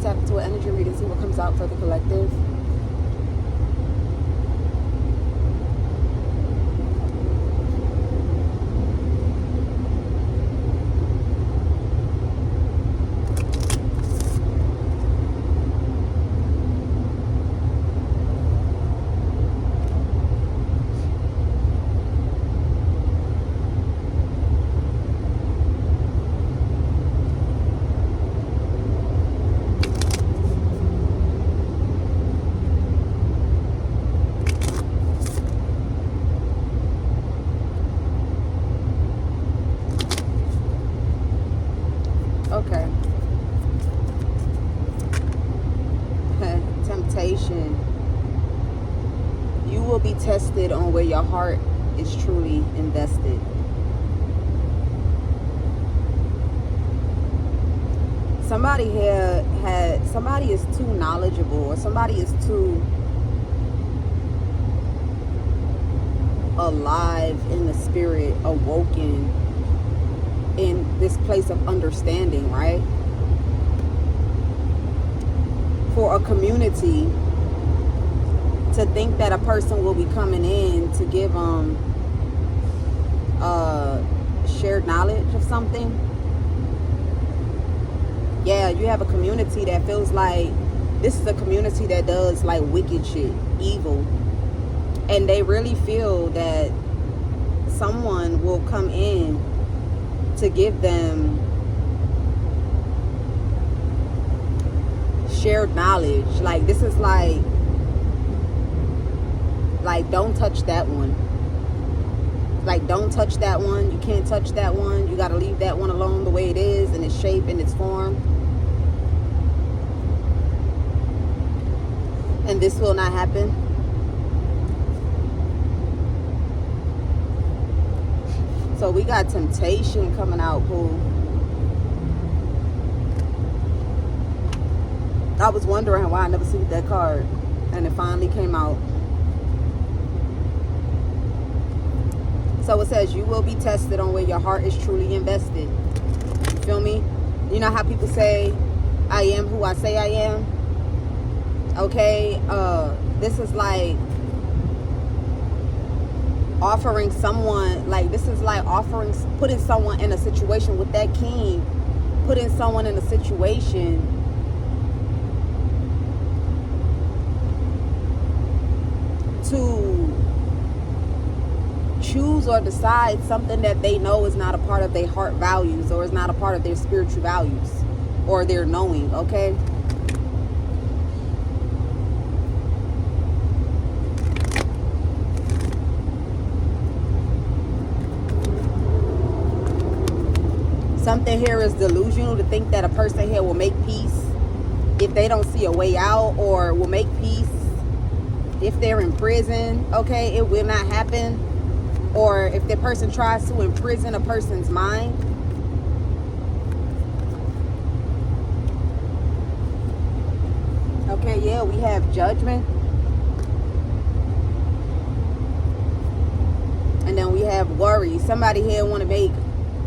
tap into an energy read and see what comes out for the collective. Okay. Temptation. You will be tested on where your heart is truly invested. Somebody here somebody is too knowledgeable, or somebody is too alive in the spirit, awoken in this place of understanding, right? For a community to think that a person will be coming in to give them shared knowledge of something. Yeah, you have a community that feels like this is a community that does like wicked shit, evil, and they really feel that someone will come in to give them shared knowledge. Like, this is like don't touch that one. Like, don't touch that one. You can't touch that one. You got to leave that one alone the way it is, in its shape, in its form. And this will not happen. So we got temptation coming out, Pooh. I was wondering why I never seen that card, and it finally came out. So it says you will be tested on where your heart is truly invested. You feel me? You know how people say, I am who I say I am? Okay, this is like offering someone, like this is like offering, putting someone in a situation with that king, putting someone in a situation to choose or decide something that they know is not a part of their heart values, or is not a part of their spiritual values or their knowing. Okay, something here is delusional to think that a person here will make peace if they don't see a way out, or will make peace if they're in prison. Okay, it will not happen. Or if the person tries to imprison a person's mind. Okay, yeah, we have judgment. And then we have worry. Somebody here want to make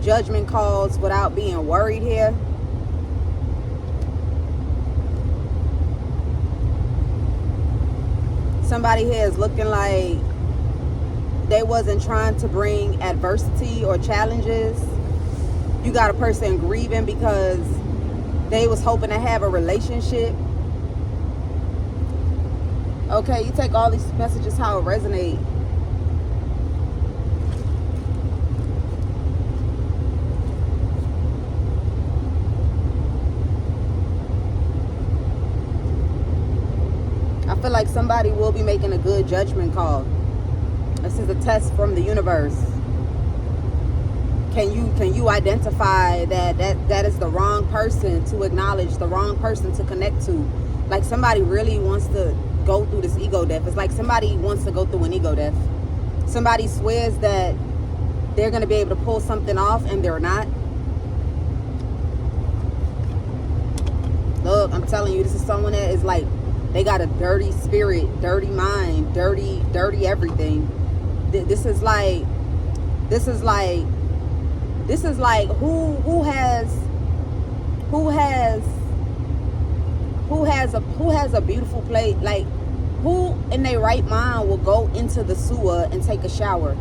judgment calls without being worried here. Somebody here is looking like they wasn't trying to bring adversity or challenges. You got a person grieving because they was hoping to have a relationship. Okay, you take all these messages how it resonates. I feel like somebody will be making a good judgment call. This is a test from the universe. Can you identify that is the wrong person to acknowledge, the wrong person to connect to? Like, somebody really wants to go through this ego death. It's like somebody wants to go through an ego death. Somebody swears that they're going to be able to pull something off, and they're not. Look, I'm telling you, this is someone that is like, they got a dirty spirit, dirty mind, dirty everything. This is like who has Who has a beautiful place? Like, who in their right mind will go into the sewer and take a shower?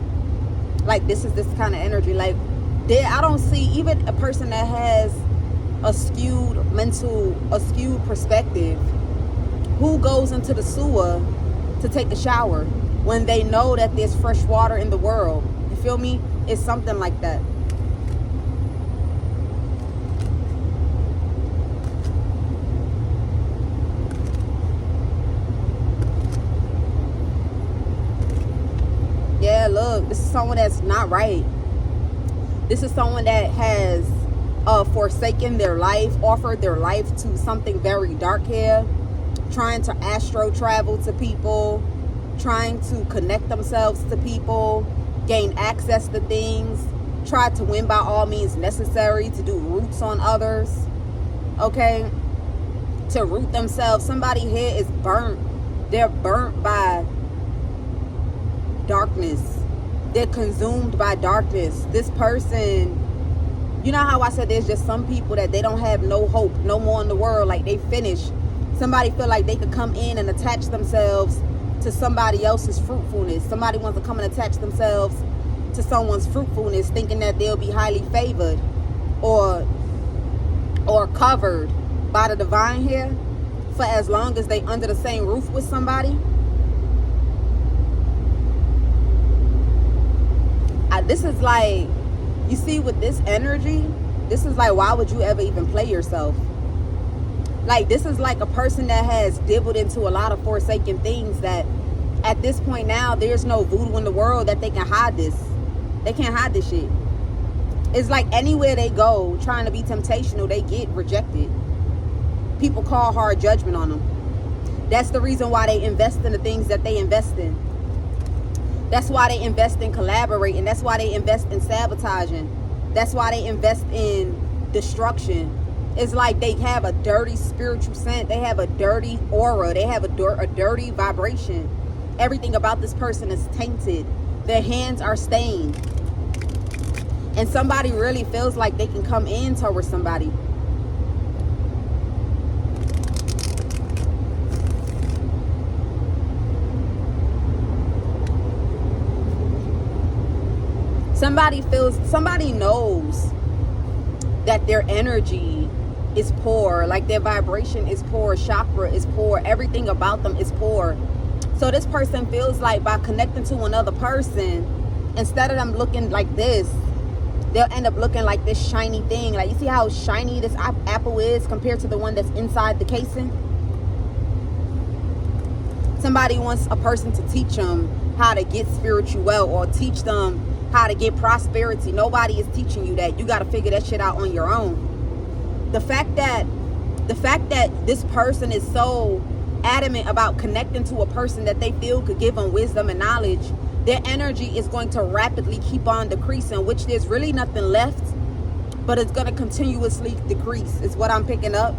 Like, this is this kind of energy. Like, I don't see even a person that has a skewed perspective who goes into the sewer to take a shower when they know that there's fresh water in the world. You feel me? It's something like that. Yeah, look, this is someone that's not right. This is someone that has forsaken their life, offered their life to something very dark here, trying to astro travel to people, trying to connect themselves to people, gain access to things, try to win by all means necessary, to do roots on others, okay, to root themselves. Somebody here is burnt. They're burnt by darkness. They're consumed by darkness. This person, you know how I said there's just some people that they don't have no hope no more in the world, like they finished. Somebody feel like they could come in and attach themselves to somebody else's fruitfulness. Somebody wants to come and attach themselves to someone's fruitfulness, thinking that they'll be highly favored or covered by the divine here for as long as they under the same roof with somebody. This is like, you see, with this energy, this is like, why would you ever even play yourself? Like, this is like a person that has dibbled into a lot of forsaken things that at this point now, there's no voodoo in the world that they can hide this. They can't hide this shit. It's like anywhere they go trying to be temptational, they get rejected. People call hard judgment on them. That's the reason why they invest in the things that they invest in. That's why they invest in collaborating. That's why they invest in sabotaging. That's why they invest in destruction. It's like they have a dirty spiritual scent. They have a dirty aura. They have a dirty vibration. Everything about this person is tainted. Their hands are stained. And somebody really feels like they can come in towards somebody. Somebody knows that their energy is poor, like their vibration is poor, chakra is poor, everything about them is poor. So this person feels like by connecting to another person, instead of them looking like this, they'll end up looking like this shiny thing. Like, you see how shiny this apple is compared to the one that's inside the casing? Somebody wants a person to teach them how to get spiritual well, or teach them how to get prosperity. Nobody is teaching you that. You got to figure that shit out on your own. The fact that this person is so adamant about connecting to a person that they feel could give them wisdom and knowledge, their energy is going to rapidly keep on decreasing, which there's really nothing left, but it's going to continuously decrease, is what I'm picking up.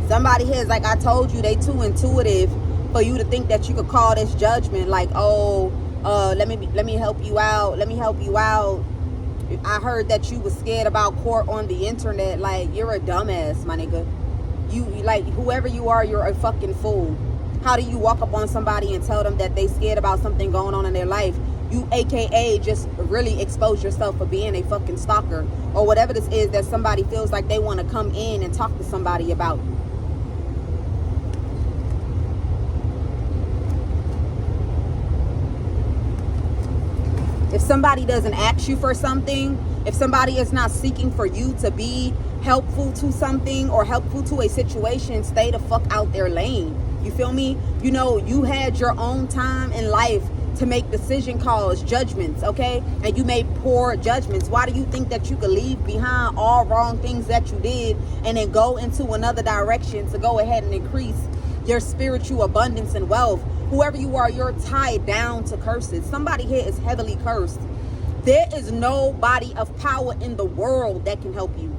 Somebody here is like, I told you, they too intuitive for you to think that you could call this judgment. Like, oh, let me help you out. Let me help you out. I heard that you was scared about court on the internet. Like, you're a dumbass, my nigga. You, like, whoever you are, you're a fucking fool. How do you walk up on somebody and tell them that they scared about something going on in their life? You AKA just really expose yourself for being a fucking stalker, or whatever this is that somebody feels like they want to come in and talk to somebody about. If somebody doesn't ask you for something, if somebody is not seeking for you to be helpful to something or helpful to a situation, stay the fuck out their lane. You feel me? You know, you had your own time in life to make decision calls, judgments, okay? And you made poor judgments. Why do you think that you could leave behind all wrong things that you did and then go into another direction to go ahead and increase your spiritual abundance and wealth? Whoever you are, you're tied down to curses. Somebody here is heavily cursed. There is nobody of power in the world that can help you.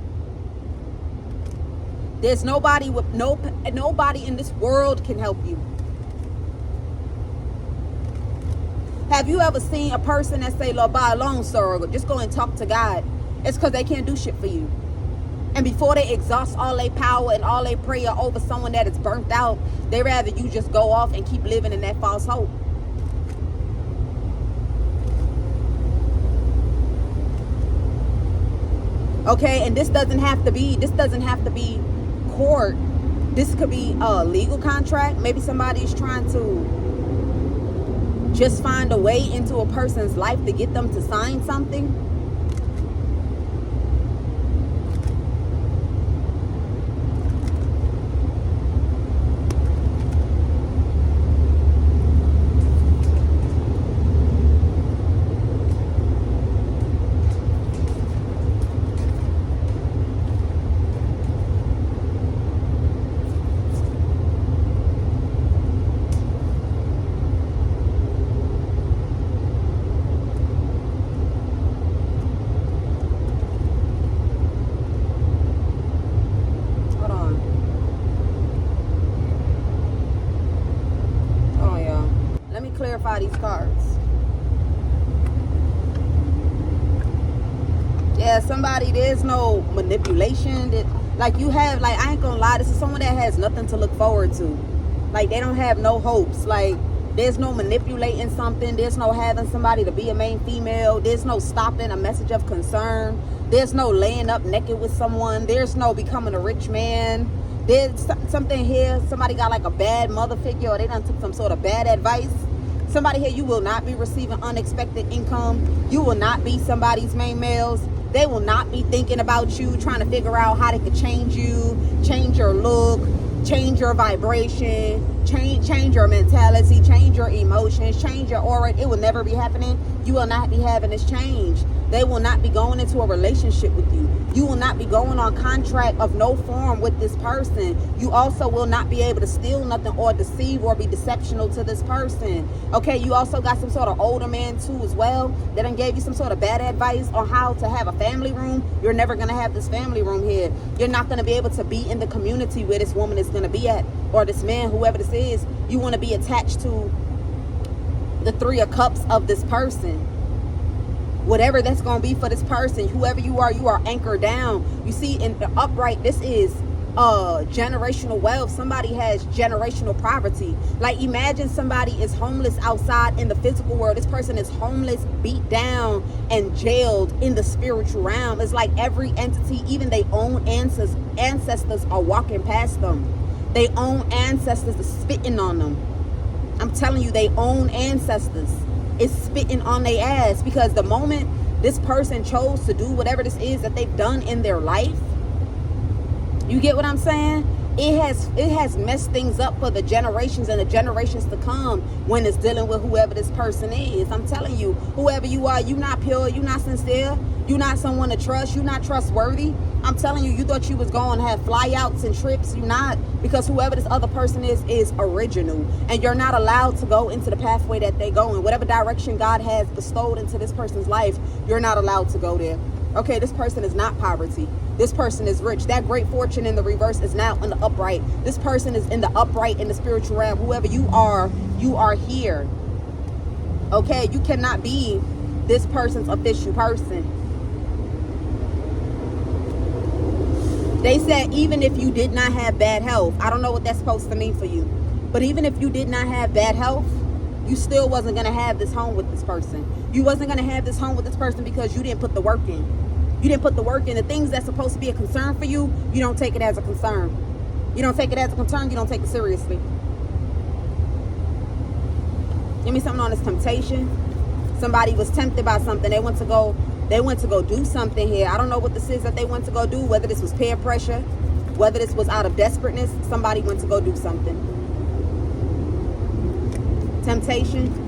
There's nobody in this world can help you. Have you ever seen a person that say, "Lord, buy alone, sir, just go and talk to God"? It's because they can't do shit for you. And before they exhaust all their power and all their prayer over someone that is burnt out, they rather you just go off and keep living in that false hope. Okay, and this doesn't have to be court. This could be a legal contract. Maybe somebody is trying to just find a way into a person's life to get them to sign something. Clarify these cards. Yeah, somebody, there's no manipulation. Like you have, like, I ain't gonna lie, this is someone that has nothing to look forward to. Like they don't have no hopes. Like there's no manipulating something. There's no having somebody to be a main female. There's no stopping a message of concern. There's no laying up naked with someone. There's no becoming a rich man. There's something here. Somebody got like a bad mother figure, or they done took some sort of bad advice. Somebody here, you will not be receiving unexpected income. You will not be somebody's main males. They will not be thinking about you, trying to figure out how they could change you, change your look, change your vibration, change your mentality, change your emotions, change your aura. It will never be happening. You will not be having this change. They will not be going into a relationship with you. You will not be going on contract of no form with this person. You also will not be able to steal nothing or deceive or be deceptional to this person. Okay, you also got some sort of older man too as well that done gave you some sort of bad advice on how to have a family room. You're never going to have this family room here. You're not going to be able to be in the community where this woman is going to be at, or this man, whoever this is. You want to be attached to the 3 of Cups of this person. Whatever that's going to be for this person, whoever you are anchored down. You see, in the upright, this is generational wealth. Somebody has generational poverty. Like imagine somebody is homeless outside in the physical world. This person is homeless, beat down, and jailed in the spiritual realm. It's like every entity, even their own ancestors are walking past them. Their own ancestors are spitting on them. I'm telling you, their own ancestors is spitting on their ass, because the moment this person chose to do whatever this is that they've done in their life, you get what I'm saying? It has messed things up for the generations and the generations to come when it's dealing with whoever this person is. I'm telling you, whoever you are, you're not pure, you're not sincere, you're not someone to trust, you're not trustworthy. I'm telling you, you thought you was going to have flyouts and trips. You're not, because whoever this other person is original, and you're not allowed to go into the pathway that they go in. Whatever direction God has bestowed into this person's life, you're not allowed to go there. Okay, this person is not poverty. This person is rich. That great fortune in the reverse is now in the upright. This person is in the upright in the spiritual realm. Whoever you are here. Okay, you cannot be this person's official person. They said even if you did not have bad health, I don't know what that's supposed to mean for you, but even if you did not have bad health, you still wasn't going to have this home with this person. You wasn't going to have this home with this person because you didn't put the work in. You didn't put the work in. The things that's supposed to be a concern for you, you don't take it as a concern. You don't take it as a concern. You don't take it seriously. Give me something on this temptation. Somebody was tempted by something. They went to go do something here. I don't know what this is that they went to go do, whether this was peer pressure, whether this was out of desperateness. Somebody went to go do something. Temptation.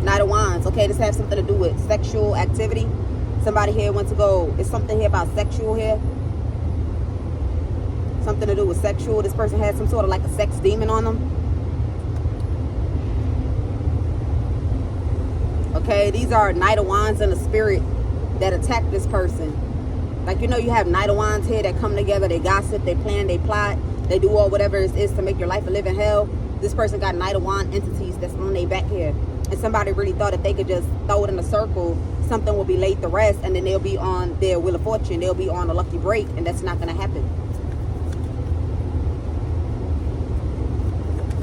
Knight of Wands. Okay, this has something to do with sexual activity. Somebody here went to go, it's something here about sexual here. Something to do with sexual. This person has some sort of like a sex demon on them. Okay, these are Knight of Wands in the spirit. that attack this person. Like, you know, you have Knight of Wands here that come together, they gossip, they plan, they plot, they do all whatever it is to make your life a living hell. This person got Knight of Wands entities that's on their back here. And somebody really thought if they could just throw it in a circle, something will be laid to rest, and then they'll be on their Wheel of Fortune. They'll be on a lucky break, and that's not going to happen.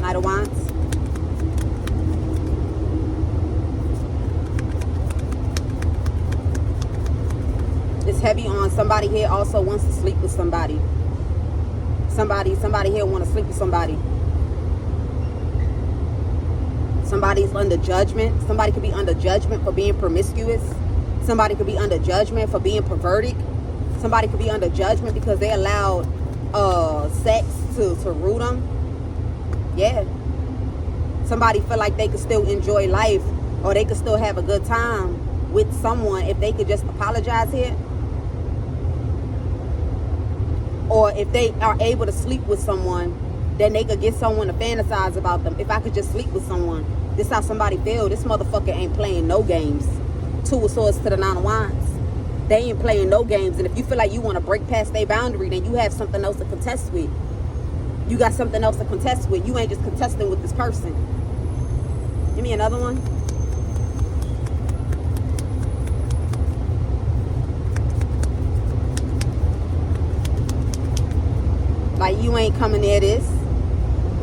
Knight of Wands. It's heavy on somebody here also wants to sleep with somebody. Somebody here want to sleep with somebody. Somebody's under judgment. Somebody could be under judgment for being promiscuous. Somebody could be under judgment for being perverted. Somebody could be under judgment because they allowed sex to rule them. Yeah. Somebody feel like they could still enjoy life, or they could still have a good time with someone if they could just apologize here. Or if they are able to sleep with someone, then they could get someone to fantasize about them. If I could just sleep with someone, this is how somebody feel. This motherfucker ain't playing no games. Two of Swords to the Nine of Wands. They ain't playing no games. And if you feel like you want to break past their boundary, then you have something else to contest with. You got something else to contest with. You ain't just contesting with this person. Give me another one. Like, you ain't coming near this.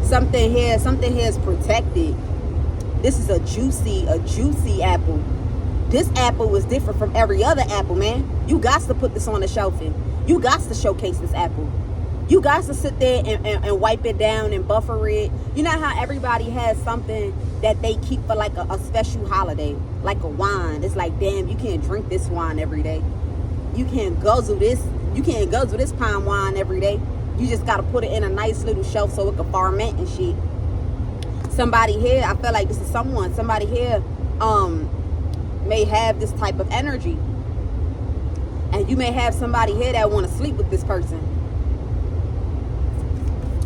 Something here is protected. This is a juicy apple. This apple is different from every other apple, man. You got to put this on the shelf. You got to showcase this apple. You got to sit there and wipe it down and buffer it. You know how everybody has something that they keep for like a special holiday, like a wine. It's like, damn, you can't drink this wine every day. You can't guzzle this. You can't guzzle this pine wine every day. You just got to put it in a nice little shelf so it can ferment and shit. Somebody here, I feel like this is somebody here may have this type of energy. And you may have somebody here that want to sleep with this person.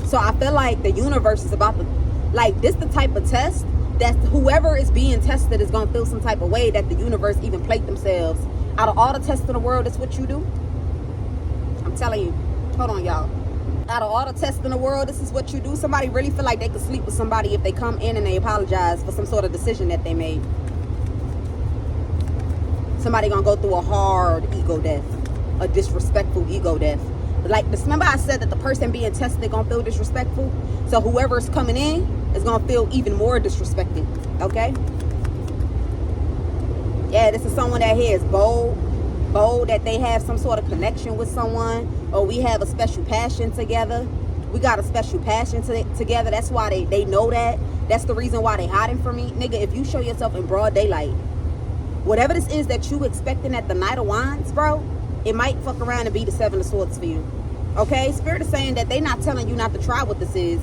So I feel like the universe is about to, like, this the type of test that whoever is being tested is going to feel some type of way that the universe even played themselves. Out of all the tests in the world, that's what you do. I'm telling you. Hold on, y'all. Out of all the tests in the world, this is what you do. Somebody really feel like they could sleep with somebody if they come in and they apologize for some sort of decision that they made. Somebody gonna go through a hard ego death, a disrespectful ego death. Like, remember I said that the person being tested gonna feel disrespectful? So whoever's coming in is gonna feel even more disrespected, okay? Yeah, this is someone that here is bold, that they have some sort of connection with someone, or we have a special passion together. We got a special passion together. That's why they know that. That's the reason why they hiding from me. Nigga, if you show yourself in broad daylight, whatever this is that you expecting at the Knight of Wands, bro, it might fuck around and be the Seven of Swords for you. Okay? Spirit is saying that they not telling you not to try what this is,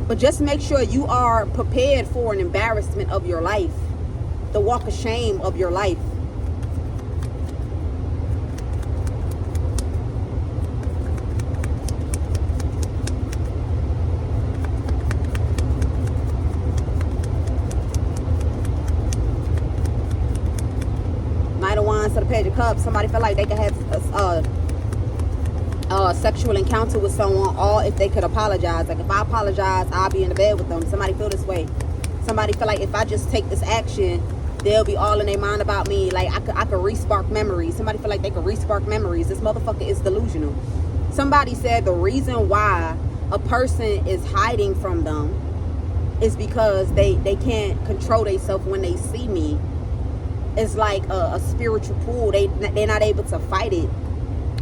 but just make sure you are prepared for an embarrassment of your life, the walk of shame of your life. To the Page of Cups, somebody feel like they could have a sexual encounter with someone, or if they could apologize. Like, if I apologize, I'll be in the bed with them. Somebody feel this way. Somebody feel like if I just take this action, they'll be all in their mind about me. Like, I could re-spark memories. Somebody feel like they could re-spark memories. This motherfucker is delusional. Somebody said the reason why a person is hiding from them is because they can't control themselves when they see me. It's like a spiritual pool. They're not able to fight it.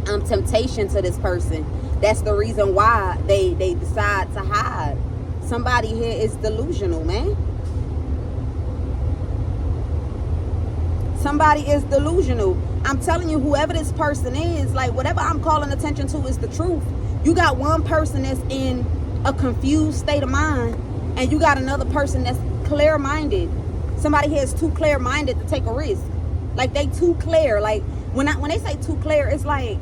Temptation to this person. That's the reason why they decide to hide. Somebody here is delusional, man. Somebody is delusional. I'm telling you, whoever this person is, like, whatever I'm calling attention to is the truth. You got one person that's in a confused state of mind, and you got another person that's clear-minded. Somebody here is too clear-minded to take a risk. Like, they too clear. Like, when they say too clear, it's like,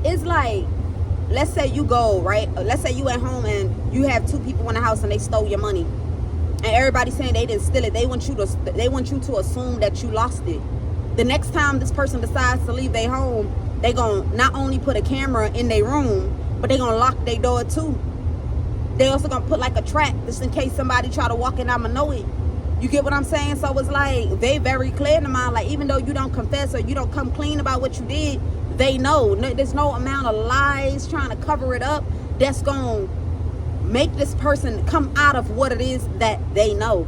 let's say you go, right? Let's say you at home and you have two people in the house and they stole your money. And everybody's saying they didn't steal it. They want you to assume that you lost it. The next time this person decides to leave their home, they gonna not only put a camera in their room, but they gonna lock their door too. They also gonna put like a trap just in case somebody try to walk in, I'ma know it. You get what I'm saying? So it's like they very clear in the mind, like even though you don't confess or you don't come clean about what you did, they know. There's no amount of lies trying to cover it up that's gonna make this person come out of what it is that they know.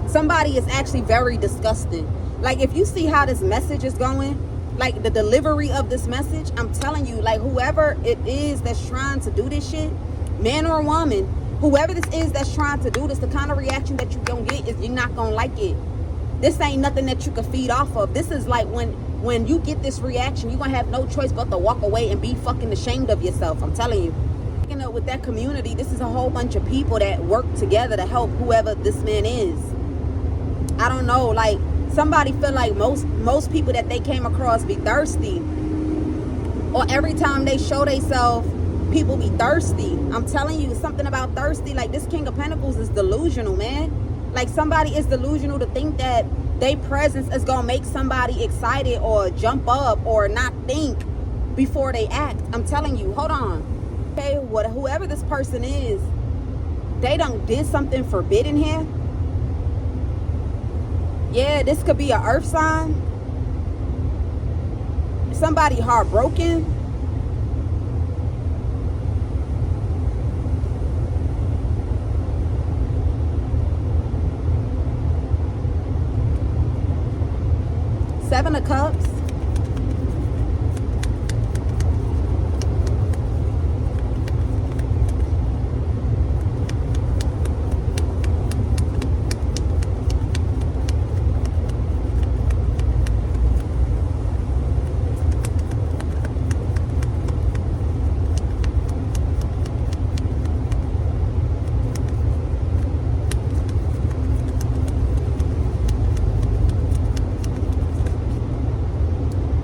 Somebody is actually very disgusting. Like if you see how this message is going, like the delivery of this message, I'm telling you, like whoever it is that's trying to do this shit, man or woman, whoever this is that's trying to do this, the kind of reaction that you're gonna get is you're not gonna like it. This ain't nothing that you can feed off of. This is like when you get this reaction, you're gonna have no choice but to walk away and be fucking ashamed of yourself. I'm telling you. You know, with that community, this is a whole bunch of people that work together to help whoever this man is. I don't know, like somebody feel like most people that they came across be thirsty, or every time they show themselves, people be thirsty. I'm telling you, something about thirsty. Like this King of Pentacles is delusional, man. Like somebody is delusional to think that their presence is gonna make somebody excited or jump up or not think before they act. I'm telling you, hold on. Okay, whoever this person is, they done did something forbidden here. Yeah, this could be an earth sign. Somebody heartbroken. Seven of Cups.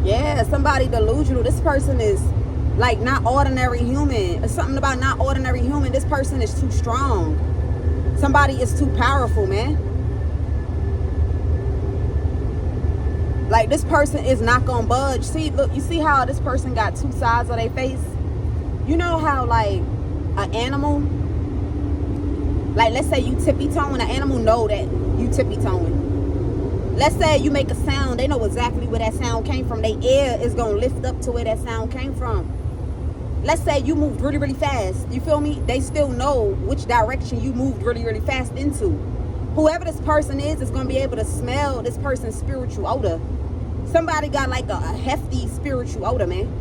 Yeah, somebody delusional. This person is like not ordinary human. It's something about not ordinary human. This person is too strong. Somebody is too powerful, man. Like this person is not gonna budge. See, look, you see how this person got two sides of their face? You know how like an animal, like let's say you tippy-toeing, an animal know that you tippy-toeing. Let's say you make a sound, they know exactly where that sound came from. Their ear is going to lift up to where that sound came from. Let's say you moved really, really fast. You feel me? They still know which direction you moved really, really fast into. Whoever this person is going to be able to smell this person's spiritual odor. Somebody got like a hefty spiritual odor, man.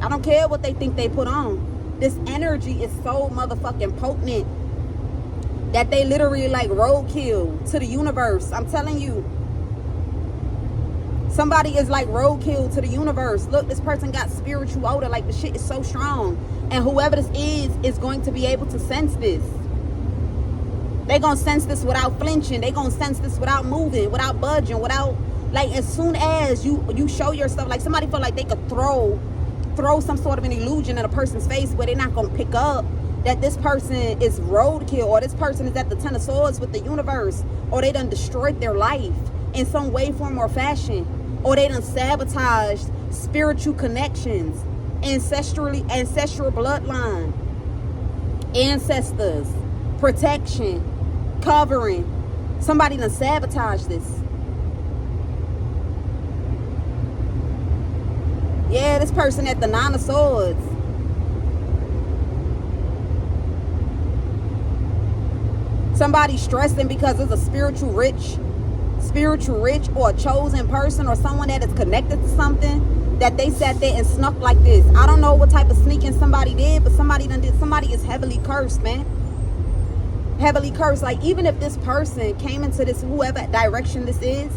I don't care what they think they put on. This energy is so motherfucking potent that they literally like roadkill to the universe. I'm telling you. Somebody is like roadkill to the universe. Look, this person got spiritual odor. Like the shit is so strong. And whoever this is going to be able to sense this. They're going to sense this without flinching. They're going to sense this without moving, without budging, without, like as soon as you show yourself, like somebody feel like they could throw some sort of an illusion in a person's face where they're not going to pick up that this person is roadkill, or this person is at the Ten of Swords with the universe, or they done destroyed their life in some way, form, or fashion. Or they done sabotaged spiritual connections, ancestral bloodline, ancestors, protection, covering. Somebody done sabotaged this. Yeah, this person at the Nine of Swords. Somebody stressing because it's a spiritual rich or a chosen person or someone that is connected to something that they sat there and snuck like this. I don't know what type of sneaking somebody did, but somebody is heavily cursed, man. Heavily cursed. Like even if this person came into this, whoever direction this is,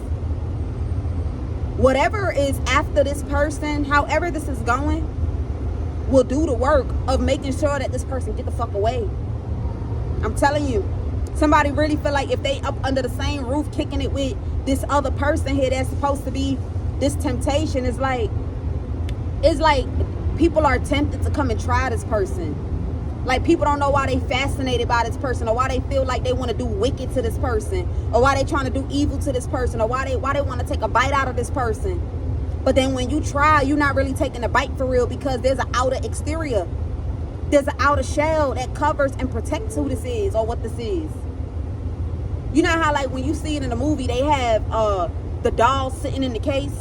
whatever is after this person, however this is going, will do the work of making sure that this person get the fuck away. I'm telling you. Somebody really feel like if they up under the same roof kicking it with this other person here that's supposed to be this temptation, it's like people are tempted to come and try this person. Like, people don't know why they fascinated by this person, or why they feel like they want to do wicked to this person, or why they trying to do evil to this person, or why they want to take a bite out of this person. But then when you try, you're not really taking a bite for real, because there's an outer exterior. There's an outer shell that covers and protects who this is or what this is. You know how, like, when you see it in a movie, they have the doll sitting in the case,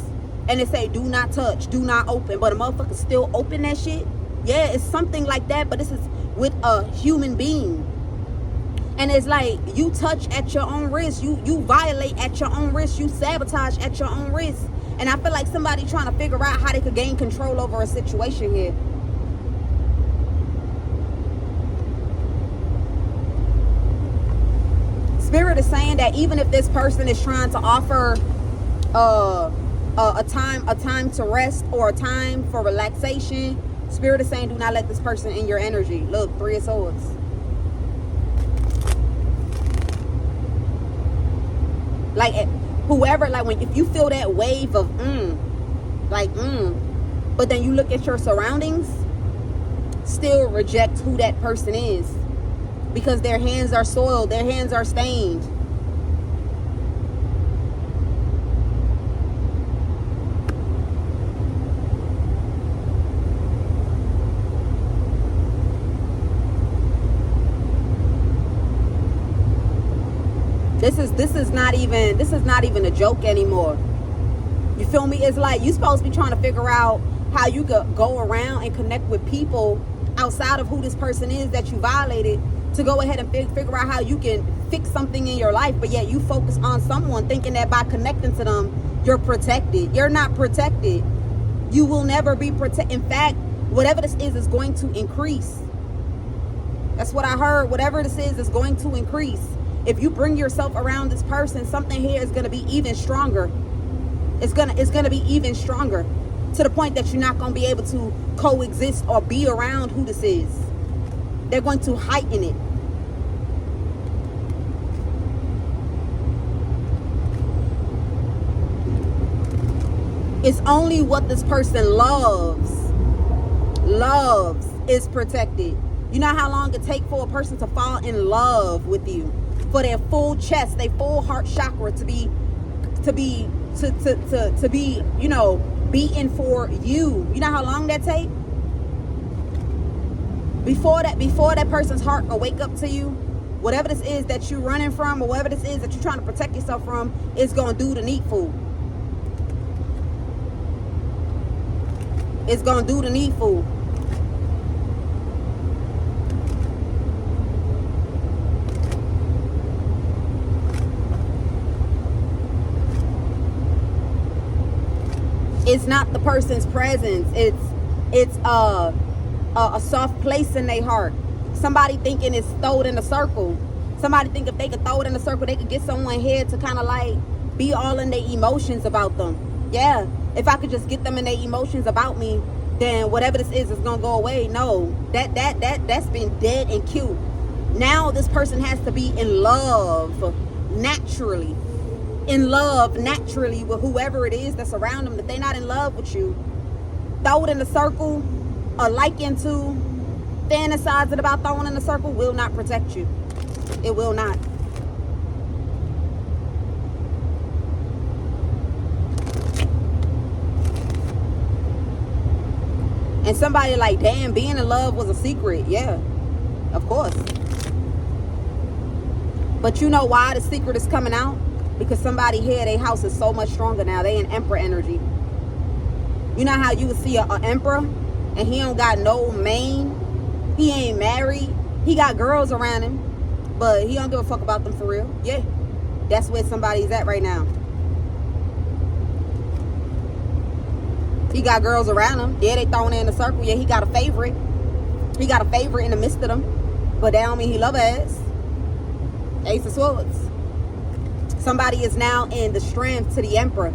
and they say, do not touch, do not open, but a motherfucker still open that shit? Yeah, it's something like that, but this is with a human being. And it's like, you touch at your own risk, you violate at your own risk, you sabotage at your own risk. And I feel like somebody trying to figure out how they could gain control over a situation here. Spirit is saying that even if this person is trying to offer a time to rest, or a time for relaxation, Spirit is saying, do not let this person in your energy. Look, 3 of Swords. Like, whoever, like, if you feel that wave of but then you look at your surroundings, still reject who that person is, because their hands are soiled, their hands are stained. This is not even a joke anymore. You feel me? It's like, you supposed to be trying to figure out how you could go around and connect with people outside of who this person is that you violated, to go ahead and figure out how you can fix something in your life. But yet you focus on someone thinking that by connecting to them, you're protected. You're not protected. You will never be protected. In fact, whatever this is going to increase. That's what I heard. Whatever this is going to increase. If you bring yourself around this person, something here is going to be even stronger. It's gonna be even stronger, to the point that you're not going to be able to coexist or be around who this is. They're going to heighten it. It's only what this person loves is protected. You know how long it takes for a person to fall in love with you, for their full chest, their full heart chakra to be, you know, beating for you. You know how long that takes? Before that person's heart will wake up to you, whatever this is that you're running from, or whatever this is that you're trying to protect yourself from, is going to do the needful. It's going to do the needful. It's not the person's presence. It's a soft place in their heart. Somebody thinking it's thrown in a circle. Somebody think if they could throw it in a circle, they could get someone here to kind of like be all in their emotions about them. Yeah, if I could just get them in their emotions about me, then whatever this is gonna go away. No, that's been dead and cute. Now this person has to be in love naturally. In love naturally with whoever it is that's around them. If they're not in love with you, throw it in a circle, or liken to, fantasizing about throwing in a circle will not protect you. It will not. And somebody like, damn, being in love was a secret. Yeah, of course. But you know why the secret is coming out? Because somebody here, their house is so much stronger now. They in emperor energy. You know how you would see an emperor and he don't got no mane? He ain't married. He got girls around him, but he don't give a fuck about them for real. Yeah, that's where somebody's at right now. He got girls around him. Yeah, they throwing in a circle. Yeah, he got a favorite. He got a favorite in the midst of them, but that don't mean he love ass. Ace of Swords. Somebody is now in the strength to the emperor.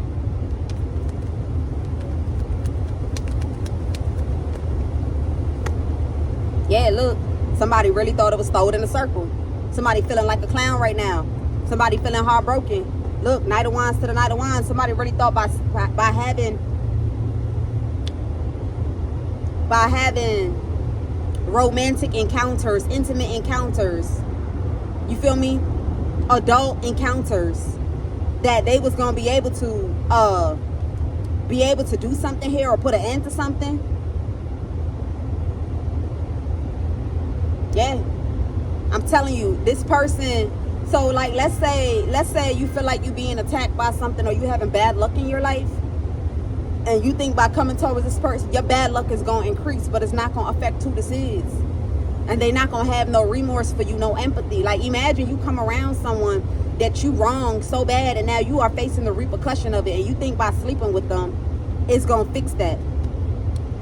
Yeah, look. Somebody really thought it was thrown in a circle. Somebody feeling like a clown right now. Somebody feeling heartbroken. Look, Knight of Wands to the Knight of Wands. Somebody really thought by having romantic encounters, intimate encounters, you feel me, adult encounters, that they was gonna be able to do something here or put an end to something. Yeah, I'm telling you, this person. So like, let's say you feel like you being attacked by something, or you having bad luck in your life, and you think by coming towards this person, your bad luck is going to increase, but it's not going to affect who this is. And they not going to have no remorse for you, no empathy. Like, imagine you come around someone that you wronged so bad, and now you are facing the repercussion of it, and you think by sleeping with them, it's going to fix that.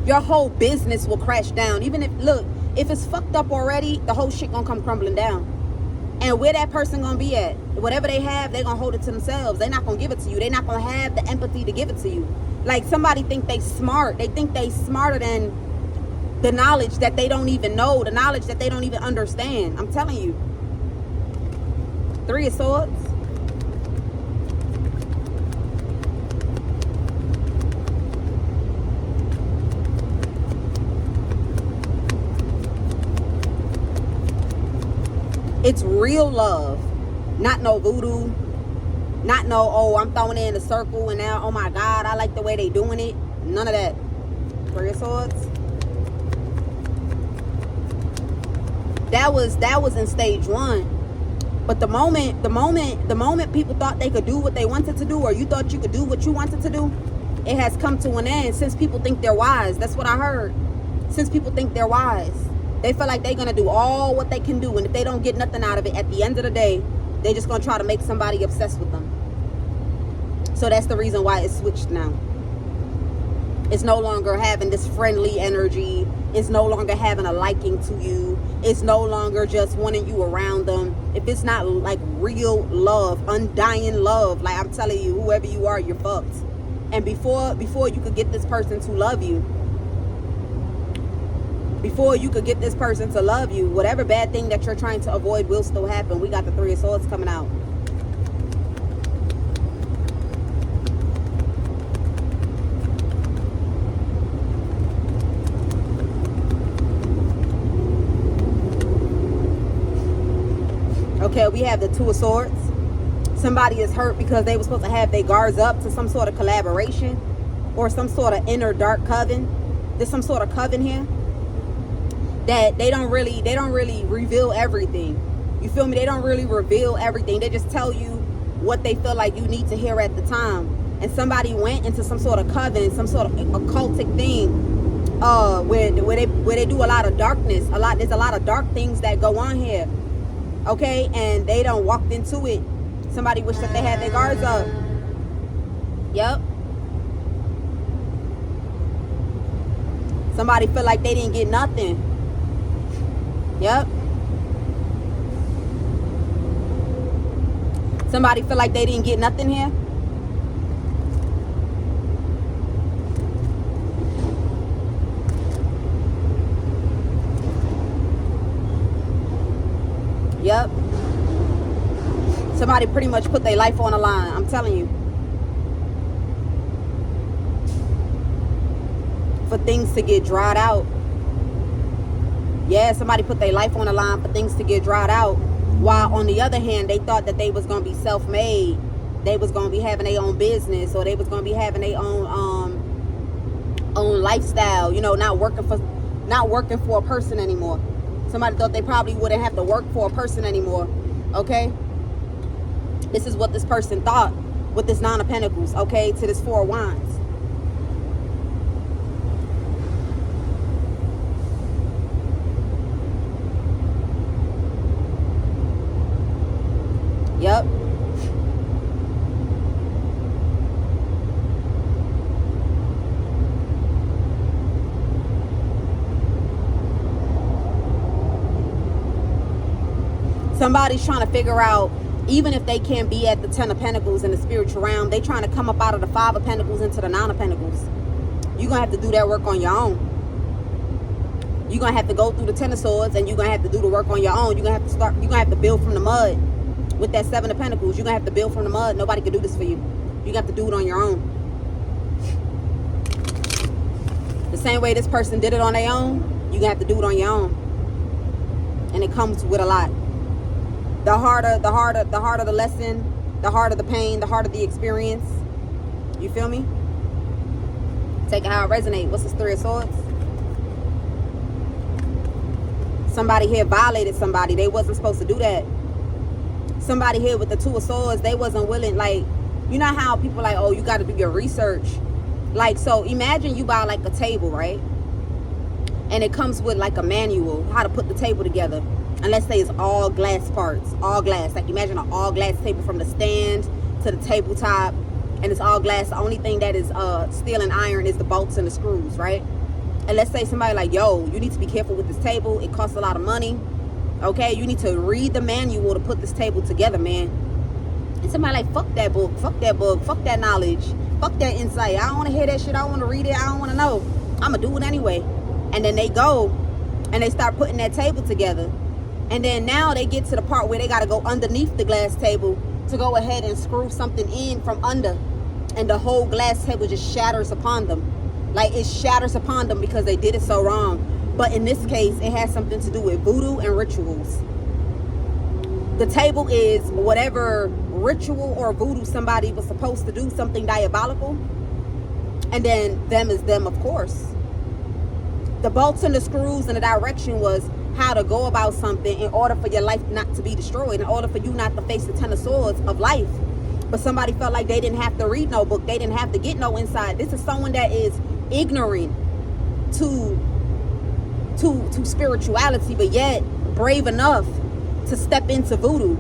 Your whole business will crash down. Even if, look, if it's fucked up already, the whole shit going to come crumbling down. And where that person going to be at, whatever they have, they're going to hold it to themselves. They're not going to give it to you. They're not going to have the empathy to give it to you. Like, somebody think they smart. They think they smarter than the knowledge that they don't even know, the knowledge that they don't even understand. I'm telling you. 3 of Swords. It's real love, not no voodoo, not no, oh, I'm throwing it in a circle and now, oh my God, I like the way they doing it. None of that. 3 of Swords. That was in stage 1. But the moment people thought they could do what they wanted to do, or you thought you could do what you wanted to do, it has come to an end. Since people think they're wise, that's what I heard. Since people think they're wise, they feel like they're gonna do all what they can do, and if they don't get nothing out of it, at the end of the day, they're just gonna try to make somebody obsessed with them. So that's the reason why it's switched now. It's no longer having this friendly energy. It's no longer having a liking to you. It's no longer just wanting you around them. If it's not like real love, undying love, like I'm telling you, whoever you are, you're fucked. And before you could get this person to love you, whatever bad thing that you're trying to avoid will still happen. We got the 3 of Swords coming out. Okay, we have the 2 of Swords. Somebody is hurt because they were supposed to have their guards up to some sort of collaboration or some sort of inner dark coven. There's some sort of coven here that they don't really reveal everything. You feel me? They don't really reveal everything. They just tell you what they feel like you need to hear at the time. And somebody went into some sort of coven, some sort of occultic thing, where they do a lot of darkness. There's a lot of dark things that go on here. Okay, and they done walked into it. Somebody wished that they had their guards up. Yep. Somebody feel like they didn't get nothing. Yep. Somebody feel like they didn't get nothing here. Yep. Somebody pretty much put their life on the line. I'm telling you. For things to get dried out. Yeah, somebody put their life on the line for things to get dried out. While on the other hand, they thought that they was going to be self-made. They was going to be having their own business, or they was going to be having their own lifestyle, you know, not working for a person anymore. Somebody thought they probably wouldn't have to work for a person anymore. Okay? This is what this person thought with this 9 of Pentacles, okay, to this 4 of Wands. Yep. Somebody's trying to figure out, even if they can't be at the 10 of Pentacles in the spiritual realm, they trying to come up out of the 5 of Pentacles into the 9 of Pentacles. You're going to have to do that work on your own. You're going to have to go through the 10 of Swords, and you're going to have to do the work on your own. You're going to have to build from the mud. With that 7 of Pentacles, you're going to have to build from the mud. Nobody can do this for you. You're going to have to do it on your own. The same way this person did it on their own, you're going to have to do it on your own. and it comes with a lot. The harder the lesson, the harder the pain, the harder the experience. You feel me? Take it how it resonates. What's this Three of Swords? Somebody here violated somebody. They wasn't supposed to do that. Somebody here with the Two of Swords, they wasn't willing. Like, you know how people like, oh, you got to do your research. Like, so imagine you buy like a table, right? And it comes with like a manual how to put the table together. And let's say it's all glass parts, all glass. Like, imagine an all glass table from the stand to the tabletop, and it's all glass. The only thing that is steel and iron is the bolts and the screws, right? And let's say somebody like, yo, you need to be careful with this table. It costs a lot of money. Okay, you need to read the manual to put this table together, man. And somebody like, fuck that book, fuck that knowledge, fuck that insight. I don't want to hear that shit. I don't want to read it. I don't want to know. I'm going to do it anyway. And then they go and they start putting that table together. And then now they get to the part where they got to go underneath the glass table to go ahead and screw something in from under. And the whole glass table just shatters upon them. Like, it shatters upon them because they did it so wrong. But in this case, it has something to do with voodoo and rituals. The table is whatever ritual or voodoo somebody was supposed to do, something diabolical. And then them is them, of course. The bolts and the screws and the direction was how to go about something in order for your life not to be destroyed, in order for you not to face the Ten of Swords of life. But somebody felt like they didn't have to read no book. They didn't have to get no insight. This is someone that is ignorant to spirituality, but yet brave enough to step into voodoo.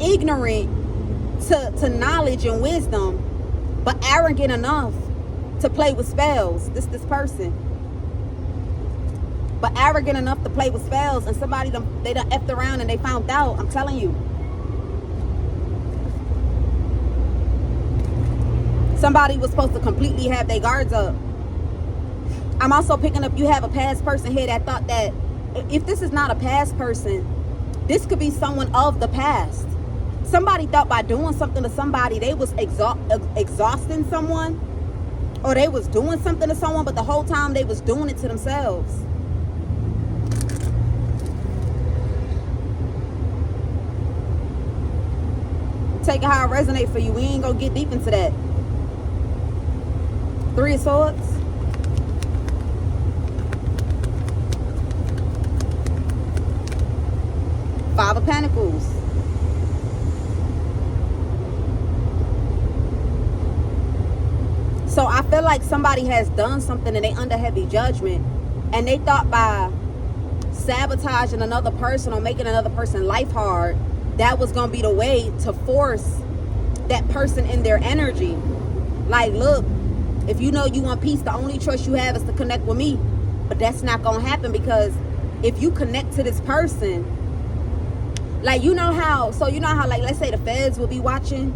Ignorant to knowledge and wisdom, but arrogant enough to play with spells. This person. But arrogant enough to play with spells, and somebody they done effed around and they found out. I'm telling you. Somebody was supposed to completely have their guards up. I'm also picking up, you have a past person here that thought that if this is not a past person, this could be someone of the past. Somebody thought by doing something to somebody, they was exhausting someone, or they was doing something to someone, but the whole time they was doing it to themselves. Take it how it resonates for you. We ain't gonna get deep into that. Three of Swords. Five of Pentacles. So I feel like somebody has done something and they under heavy judgment, and they thought by sabotaging another person or making another person's life hard, that was going to be the way to force that person in their energy. Like, look, if you know you want peace, the only choice you have is to connect with me. But that's not going to happen, because if you connect to this person, like, you know how, like, let's say the feds will be watching,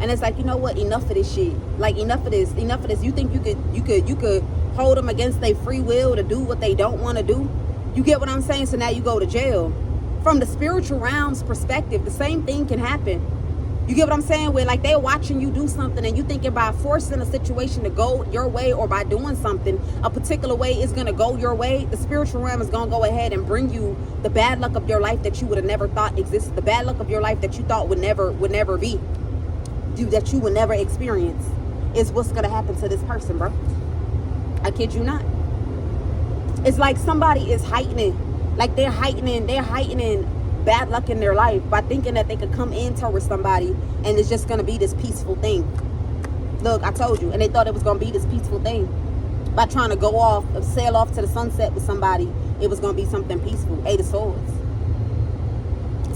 and it's like, you know what, enough of this shit. Like, enough of this. You think you could hold them against their free will to do what they don't want to do? You get what I'm saying? So now you go to jail. From the spiritual realm's perspective, the same thing can happen. You get what I'm saying? Where, like, they're watching you do something, and you thinking by forcing a situation to go your way, or by doing something a particular way is going to go your way, the spiritual realm is going to go ahead and bring you the bad luck of your life that you would have never thought existed, the bad luck of your life that you thought would never be, that you would never experience, is what's going to happen to this person, bro. I kid you not. It's like somebody is heightening, like they're heightening bad luck in their life by thinking that they could come in towards somebody and it's just going to be this peaceful thing. Look, I told you. And they thought it was going to be this peaceful thing. By trying to go off, sail off to the sunset with somebody, it was going to be something peaceful. Eight of Swords.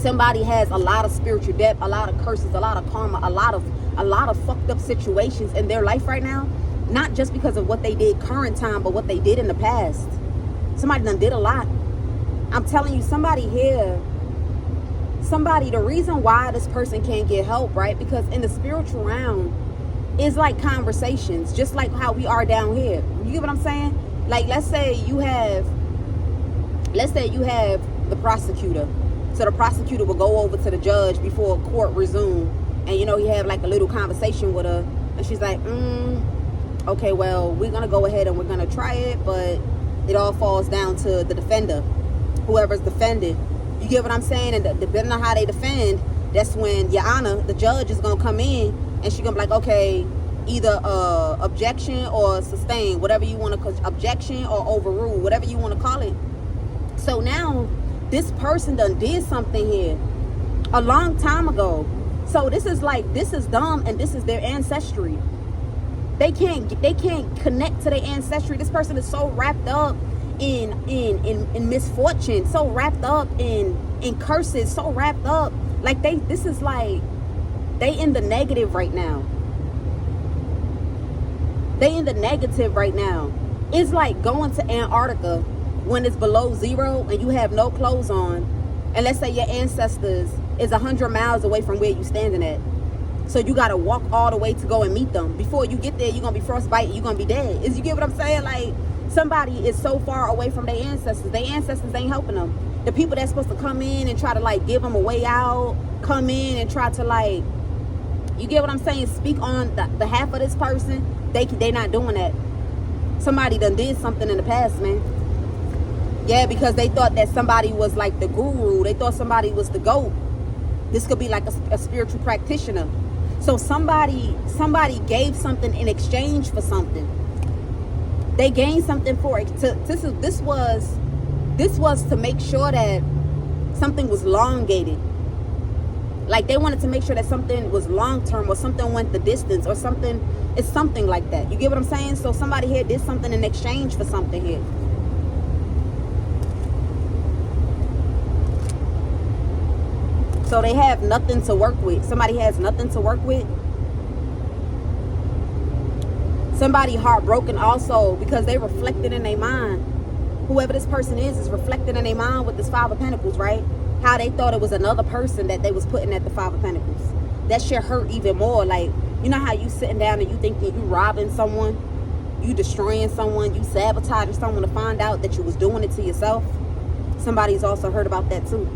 Somebody has a lot of spiritual debt, a lot of curses, a lot of karma, a lot of fucked up situations in their life right now. Not just because of what they did current time, but what they did in the past. Somebody done did a lot. I'm telling you, somebody here, the reason why this person can't get help, right? Because in the spiritual realm, it's like conversations, just like how we are down here. You get what I'm saying? Like, let's say you have the prosecutor. So the prosecutor will go over to the judge before court resume, and you know, he have like a little conversation with her, and she's like, okay, well, we're gonna go ahead and we're gonna try it, but it all falls down to the defender. whoever's defending. You get what I'm saying? And depending on how they defend, that's when Your Honor, the judge, is gonna come in and she's gonna be like, okay, either objection or sustain, whatever you want to, objection or overrule, whatever you want to call it. So now this person done did something here a long time ago. So this is dumb, and this is their ancestry. They can't connect to their ancestry. This person is so wrapped up in misfortune, so wrapped up in curses, so wrapped up like they in the negative right now. They in the negative right now. It's like going to Antarctica when it's below zero and you have no clothes on, and let's say your ancestors is 100 miles away from where you standing at. So you gotta walk all the way to go and meet them. Before you get there, you're gonna be frostbite, you're gonna be dead. You get what I'm saying? Like, somebody is so far away from their ancestors. Their ancestors ain't helping them. The people that's supposed to come in and try to like give them a way out, come in and try to like, you get what I'm saying, speak on the behalf of this person, they not doing that. Somebody done did something in the past, man. Yeah, because they thought that somebody was like the guru. They thought somebody was the GOAT. This could be like a spiritual practitioner. So somebody gave something in exchange for something. They gained something for it. This was to make sure that something was elongated. Like they wanted to make sure that something was long term, or something went the distance, or something. It's something like that. You get what I'm saying? So somebody here did something in exchange for something here. So they have nothing to work with. Somebody has nothing to work with. Somebody heartbroken also because they reflected in their mind. Whoever this person is reflected in their mind with this Five of Pentacles, right? How they thought it was another person that they was putting at the Five of Pentacles. That shit hurt even more. Like, you know how you sitting down and you thinking you robbing someone, you destroying someone, you sabotaging someone to find out that you was doing it to yourself? Somebody's also heard about that too.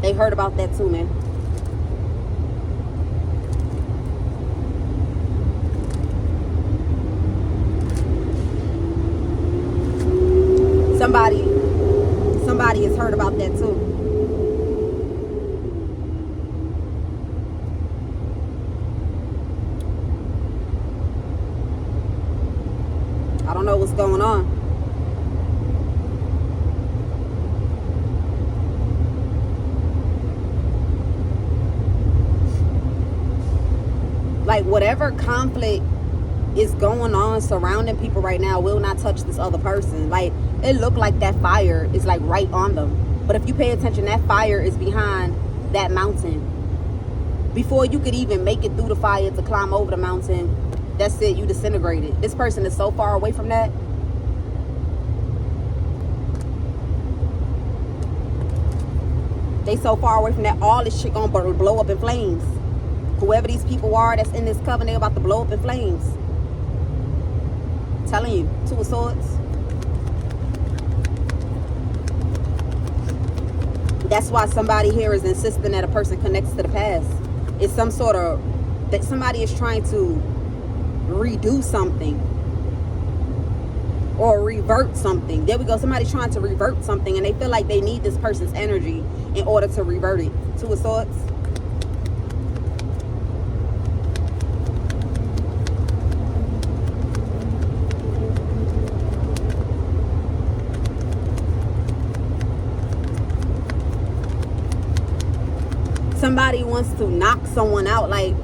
They heard about that too, man. Somebody has heard about that too. I don't know what's going on. Like whatever conflict is going on surrounding people right now will not touch this other person. Like it looked like that fire is like right on them, but if you pay attention, that fire is behind that mountain. Before you could even make it through the fire to climb over the mountain, that's it, you disintegrated. This person is so far away from that. They so far away from that, all this shit gonna blow up in flames. Whoever these people are that's in this coven, they're about to blow up in flames. I'm telling you, Two of Swords. That's why somebody here is insisting that a person connects to the past. It's some sort of, that somebody is trying to redo something or revert something. There we go. Somebody's trying to revert something and they feel like they need this person's energy in order to revert it. Two of Swords. Somebody wants to knock someone out. Like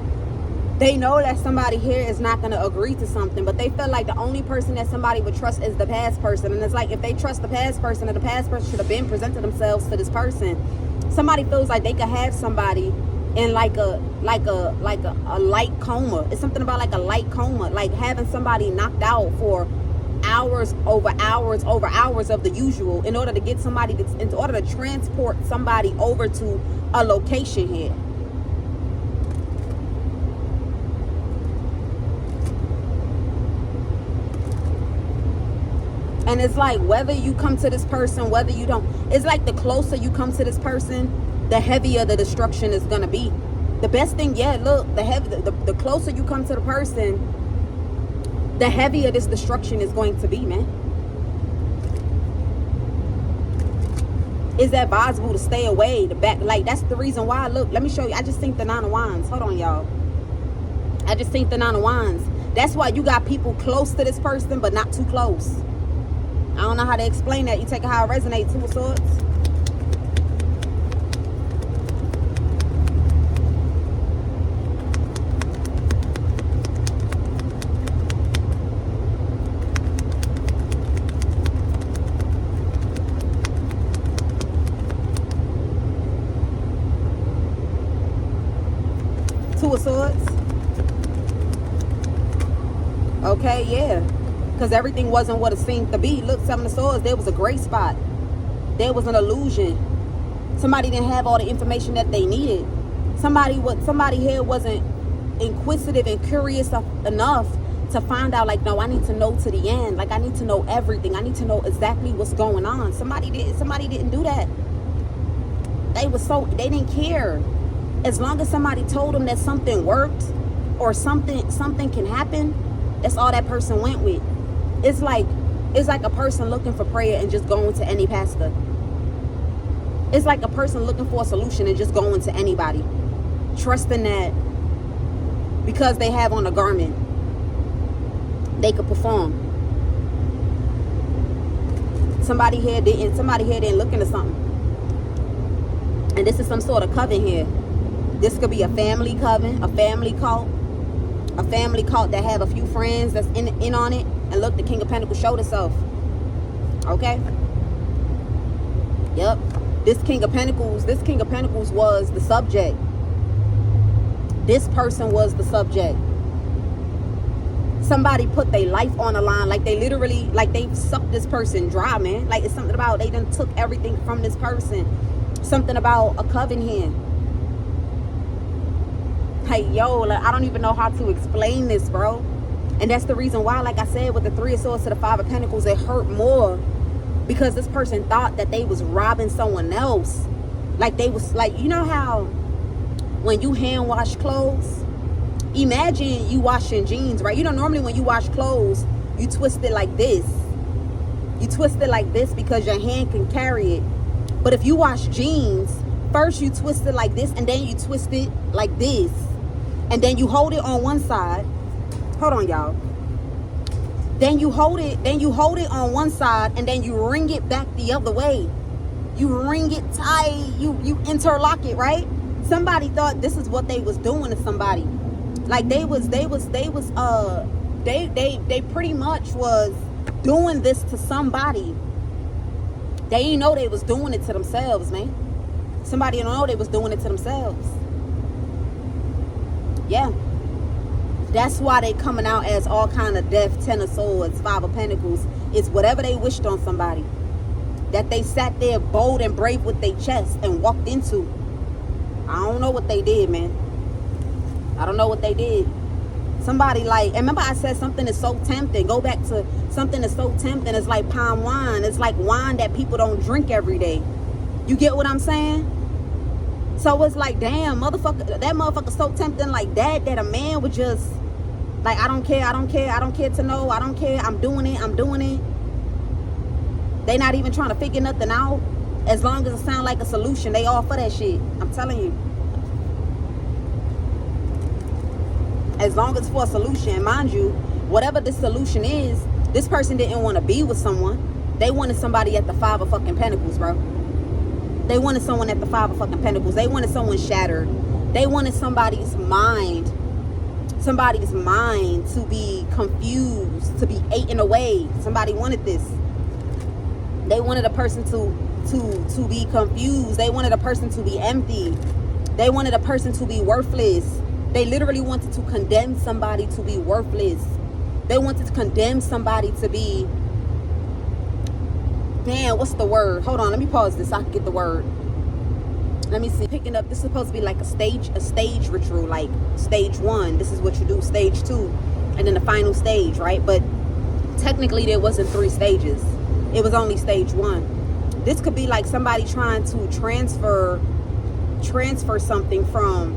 they know that somebody here is not going to agree to something, but they feel like the only person that somebody would trust is the past person. And it's like, if they trust the past person, and the past person should have been presented themselves to this person. Somebody feels like they could have somebody in like a light coma. It's something about like a light coma, like having somebody knocked out for hours over hours over hours of the usual in order to get somebody in order to transport somebody over to a location here. And it's like, whether you come to this person, whether you don't, it's like the closer you come to this person, the heavier the destruction is gonna be. The best thing, yeah, look, the closer you come to the person, the heavier this destruction is going to be, man. it's advisable to stay away. The back, like, that's the reason why. Look, let me show you. I just think the 9 of Wands. Hold on, y'all. I just think the 9 of Wands. That's why you got people close to this person, but not too close. I don't know how to explain that. You take it how it resonates. 2 of Swords. Two of Swords. Okay, yeah. Because everything wasn't what it seemed to be. Look, 7 of Swords, there was a gray spot. There was an illusion. Somebody didn't have all the information that they needed. Somebody here wasn't inquisitive and curious enough to find out, like, no, I need to know to the end. Like, I need to know everything. I need to know exactly what's going on. Somebody didn't do that. They didn't care. As long as somebody told them that something worked or something can happen, that's all that person went with. It's like a person looking for prayer and just going to any pastor. It's like a person looking for a solution and just going to anybody, trusting that because they have on a garment, they could perform. Somebody here didn't look into something. And this is some sort of coven here. This could be a family coven, a family cult that have a few friends that's in on it. And look, the King of Pentacles showed itself. Okay? Yep. This King of Pentacles was the subject. This person was the subject. Somebody put their life on the line. Like, they literally, like, they sucked this person dry, man. Like, it's something about, they done took everything from this person. Something about a coven here. Like, yo, like, I don't even know how to explain this, bro. And that's the reason why, like I said, with the 3 of Swords to the 5 of Pentacles, it hurt more. Because this person thought that they was robbing someone else. Like, they was, like, you know how when you hand wash clothes, imagine you washing jeans, right? You know, normally when you wash clothes, you twist it like this. You twist it like this because your hand can carry it. But if you wash jeans, first you twist it like this, and then you twist it like this. And then you hold it on one side. Hold on, y'all. Then you hold it on one side, and then you wring it back the other way. You wring it tight. You interlock it, right? Somebody thought this is what they was doing to somebody. Like, they pretty much was doing this to somebody. They didn't know they was doing it to themselves, man. Somebody didn't know they was doing it to themselves. Yeah. That's why they coming out as all kind of death, 10 of Swords, 5 of Pentacles. It's whatever they wished on somebody. That they sat there bold and brave with their chest and walked into. I don't know what they did, man. I don't know what they did. Somebody, like, and remember I said something is so tempting. Go back to something that's so tempting. It's like palm wine. It's like wine that people don't drink every day. You get what I'm saying? So it's like, damn, motherfucker, that motherfucker so tempting like that a man would just, like, I don't care to know, I don't care, I'm doing it. They not even trying to figure nothing out. As long as it sound like a solution, they all for that shit. I'm telling you. As long as for a solution, mind you, whatever the solution is, this person didn't want to be with someone. They wanted somebody at the 5 of fucking Pentacles, bro. They wanted someone at the 5 of fucking Pentacles. They wanted someone shattered. They wanted somebody's mind to be confused, to be eaten away. Somebody wanted this. They wanted a person to be confused. They wanted a person to be empty. They wanted a person to be worthless. They literally wanted to condemn somebody to be worthless. They wanted to condemn somebody to be, damn, what's the word? Hold on, let me pause this so I can get the word. Let me see. Picking up, this is supposed to be like a stage ritual, like stage 1. This is what you do, stage 2, and then the final stage, right? But technically there wasn't 3 stages. It was only stage 1. This could be like somebody trying to transfer something from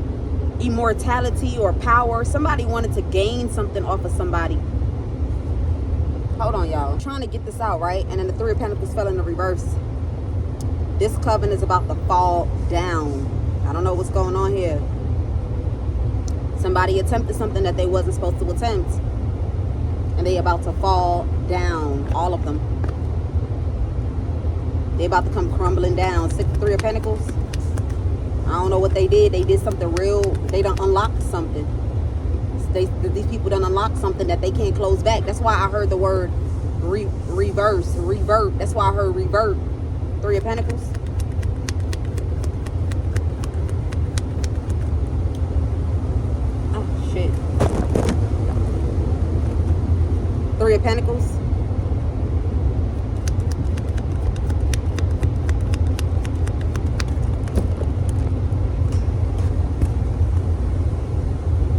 immortality or power. Somebody wanted to gain something off of somebody. Hold on, y'all. I'm trying to get this out, right? And then the 3 of Pentacles fell in the reverse. This coven is about to fall down. I don't know what's going on here. Somebody attempted something that they wasn't supposed to attempt. And they about to fall down. All of them. They about to come crumbling down. Three of Pentacles. I don't know what they did. They did something real. They done unlocked something. These people done unlocked something that they can't close back. That's why I heard the word revert. That's why I heard revert. Three of Pentacles. Oh, shit. Three of Pentacles.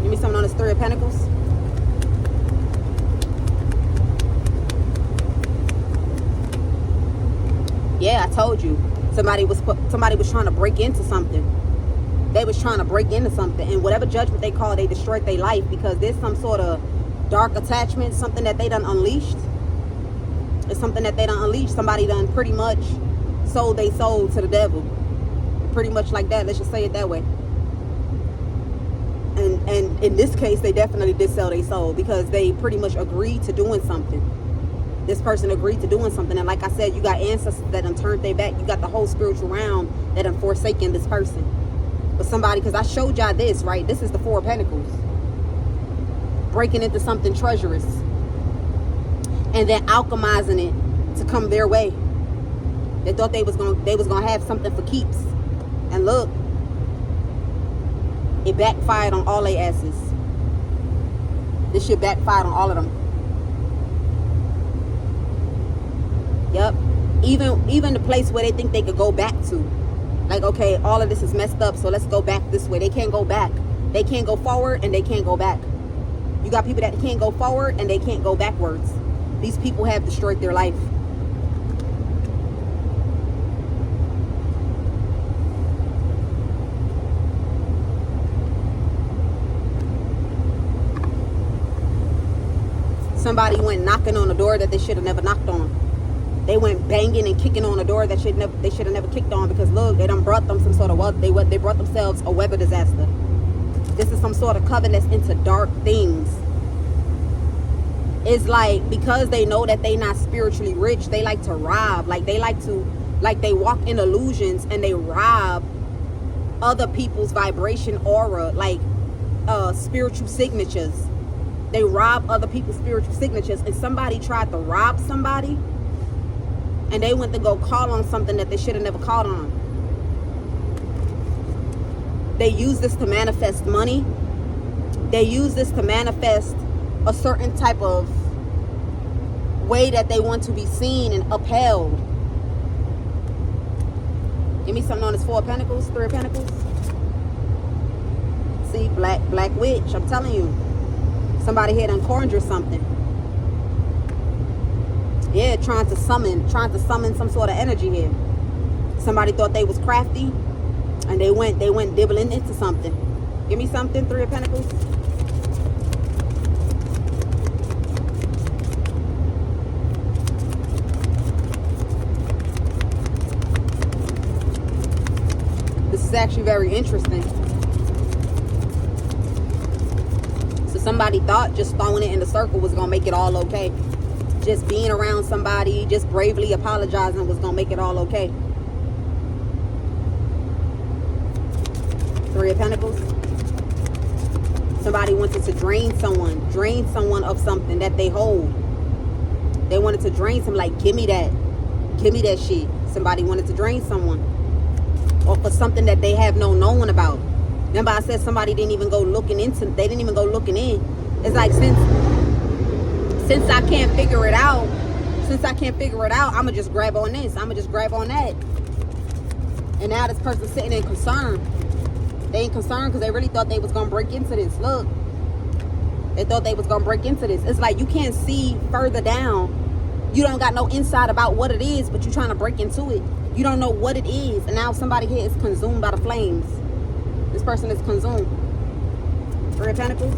Give me something on this Three of Pentacles. Yeah, I told you. Somebody was trying to break into something. They was trying to break into something. And whatever judgment they call, they destroyed their life because there's some sort of dark attachment, something that they done unleashed. It's something that they done unleashed. Somebody done pretty much sold their soul to the devil. Pretty much like that. Let's just say it that way. And in this case, they definitely did sell their soul because they pretty much agreed to doing something. This person agreed to doing something. And like I said, you got ancestors that done turned their back. You got the whole spiritual realm that done forsaken this person. But somebody, because I showed y'all this, right? This is the Four of Pentacles. Breaking into something treacherous. And then alchemizing it to come their way. They thought they was gonna have something for keeps. And look. It backfired on all their asses. This shit backfired on all of them. Yep. Even the place where they think they could go back to. Like, okay, all of this is messed up, so let's go back this way. They can't go back. They can't go forward and they can't go back. You got people that can't go forward and they can't go backwards. These people have destroyed their life. Somebody went knocking on a door that they should have never knocked on. They went banging and kicking on a door that they should have never kicked on because look, they done brought them some sort of wealth. They brought themselves a weather disaster. This is some sort of coven that's into dark things. It's like because they know that they not spiritually rich, they like to rob. Like they walk in illusions and they rob other people's vibration aura, like spiritual signatures. They rob other people's spiritual signatures. And somebody tried to rob somebody. And they went to go call on something that they should have never called on. They use this to manifest money. They use this to manifest a certain type of way that they want to be seen and upheld. Give me something on this Four of Pentacles, Three of Pentacles. See, black witch, I'm telling you. Somebody here done conjured something. Yeah, trying to summon some sort of energy here. Somebody thought they was crafty and they went dibbling into something. Give me something, Three of Pentacles. This is actually very interesting. So somebody thought just throwing it in the circle was gonna make it all okay. Just being around somebody, just bravely apologizing was gonna make it all okay. Three of Pentacles. Somebody wanted to drain someone of something that they hold. They wanted to drain some, like, give me that shit. Somebody wanted to drain someone, or for something that they have no knowing about. Remember I said somebody didn't even go looking in. It's like since I can't figure it out, I'ma just grab on this, I'ma just grab on that. And now this person's sitting in concern. They ain't concerned because they really thought they was gonna break into this. Look, they thought they was gonna break into this. It's like you can't see further down. You don't got no insight about what it is, but you're trying to break into it. You don't know what it is, and now somebody here is consumed by the flames. This person is consumed. Three of Pentacles.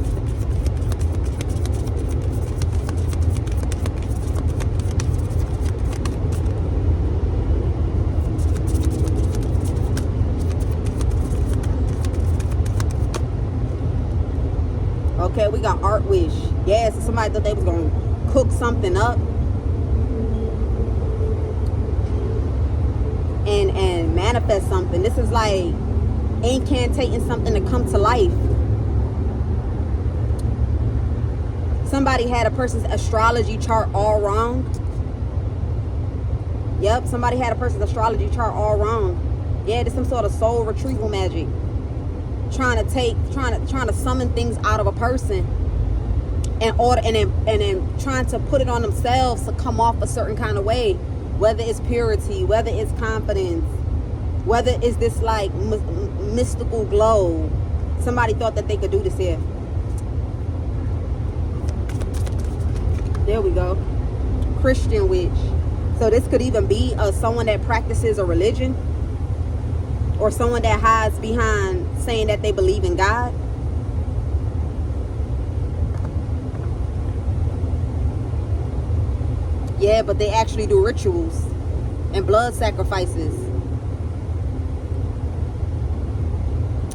Okay, we got art wish. Yes, somebody thought they was gonna cook something up and manifest something. This is like incantating something to come to life. Somebody had a person's astrology chart all wrong. Yep, somebody had a person's astrology chart all wrong. Yeah, there's some sort of soul retrieval magic. Trying to summon things out of a person in order, and then trying to put it on themselves to come off a certain kind of way. Whether it's purity, whether it's confidence, whether it's this like mystical glow. Somebody thought that they could do this here. There we go. Christian witch. So this could even be someone that practices a religion, or someone that hides behind saying that they believe in God. Yeah, but they actually do rituals and blood sacrifices.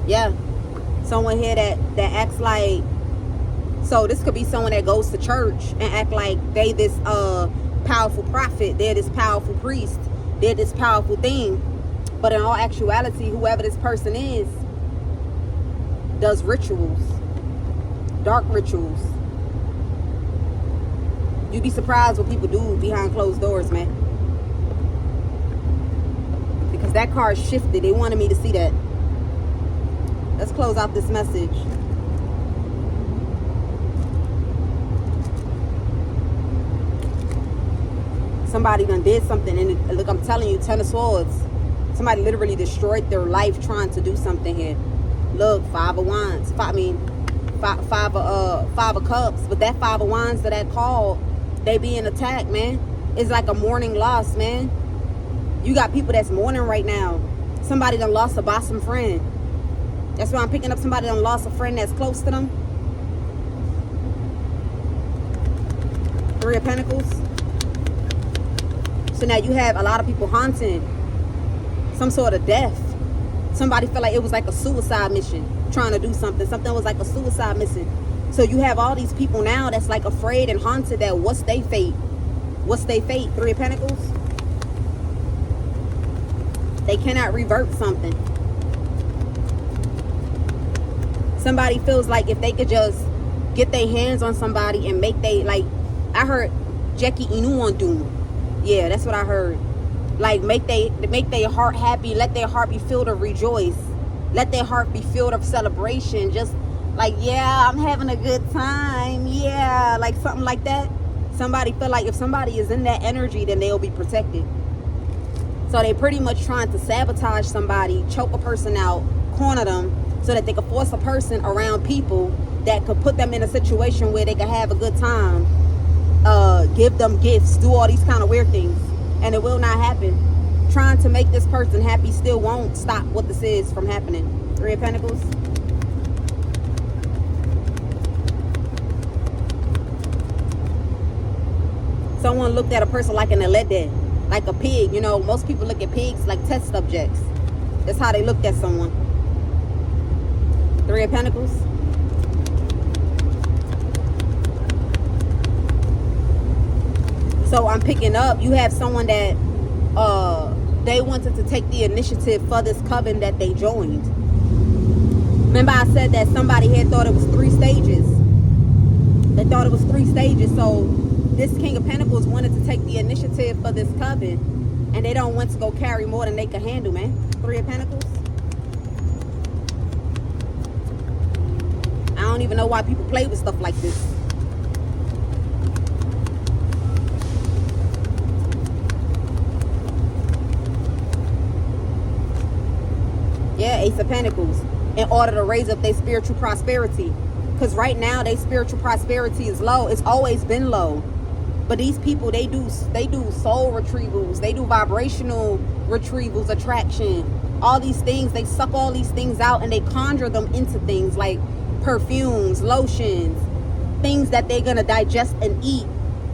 Yeah. Someone here that acts like, so this could be someone that goes to church and act like they this powerful prophet, they're this powerful priest, they're this powerful thing. But in all actuality, whoever this person is does rituals, dark rituals. You'd be surprised what people do behind closed doors, man. Because that card shifted. They wanted me to see that. Let's close out this message. Somebody done did something, and look, I'm telling you, 10 of Swords. Somebody literally destroyed their life trying to do something here. Look, 5 of Wands. Five of Cups. But that 5 of Wands that called, they being attacked, man. It's like a mourning loss, man. You got people that's mourning right now. Somebody done lost a bosom friend. That's why I'm picking up somebody done lost a friend that's close to them. 3 of Pentacles. So now you have a lot of people haunting some sort of death. Somebody felt like it was like a suicide mission, trying to do something. Something was like a suicide mission. So you have all these people now that's like afraid and haunted that what's their fate? What's their fate? 3 of Pentacles. They cannot revert something. Somebody feels like if they could just get their hands on somebody and make they, like, I heard Jackie Inu on Doom. Yeah, that's what I heard. Like, make their heart happy. Let their heart be filled of rejoice. Let their heart be filled of celebration. Just like, yeah, I'm having a good time. Yeah, like something like that. Somebody feel like if somebody is in that energy, then they'll be protected. So they pretty much trying to sabotage somebody, choke a person out, corner them, so that they can force a person around people that could put them in a situation where they can have a good time, give them gifts, do all these kind of weird things. And it will not happen. Trying to make this person happy still won't stop what this is from happening. 3 of Pentacles. Someone looked at a person like an elede, like a pig. You know, most people look at pigs like test subjects. That's how they looked at someone. 3 of Pentacles. So I'm picking up, you have someone that they wanted to take the initiative for this coven that they joined. Remember I said that somebody had thought it was 3 stages. They thought it was 3 stages. So this King of Pentacles wanted to take the initiative for this coven, and they don't want to go carry more than they can handle, man. 3 of Pentacles. I don't even know why people play with stuff like this. Yeah, Ace of Pentacles. In order to raise up their spiritual prosperity. Because right now, their spiritual prosperity is low. It's always been low. But these people, they do soul retrievals. They do vibrational retrievals, attraction. All these things. They suck all these things out and they conjure them into things like perfumes, lotions. Things that they're going to digest and eat